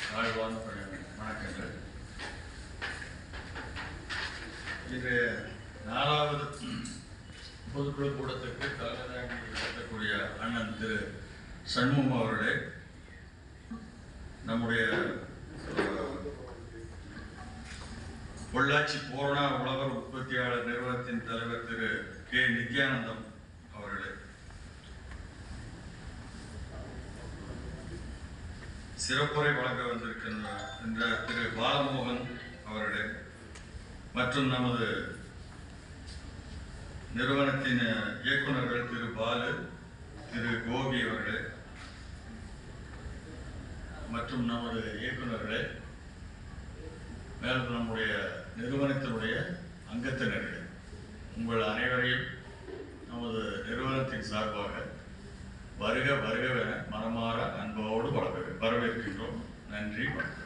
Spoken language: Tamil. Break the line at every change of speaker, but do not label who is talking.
வாழ்வான வணக்கங்கள். இது 4வது பொதுக்குழு கூட்டத்திற்கு தலைமை நடத்தக்கூடிய அண்ணன் திரு சண்முகம் அவர்களே, நம்முடைய பொள்ளாச்சி பூரணா உழவர் உற்பத்தியாளர் நிறுவனத்தின் தலைவர் திரு கே நித்யானந்தம் அவர்களே, சிறப்புரை வழங்க வந்திருக்கின்ற திரு பாலமோகன் அவர்களே, மற்றும் நமது நிறுவனத்தின் இயக்குநர்கள் திரு பாலு, திரு கோபி அவர்களே, மற்றும் நமது இயக்குநர்களே, மேலும் நம்முடைய நிறுவனத்தினுடைய அங்கத்தினர்களே, உங்கள் அனைவரையும் நமது நிறுவனத்தின் சார்பாக வருக வருகவென மனமாற அன்போடு வரவேற்கின்றோம். நன்றி, வணக்கம்.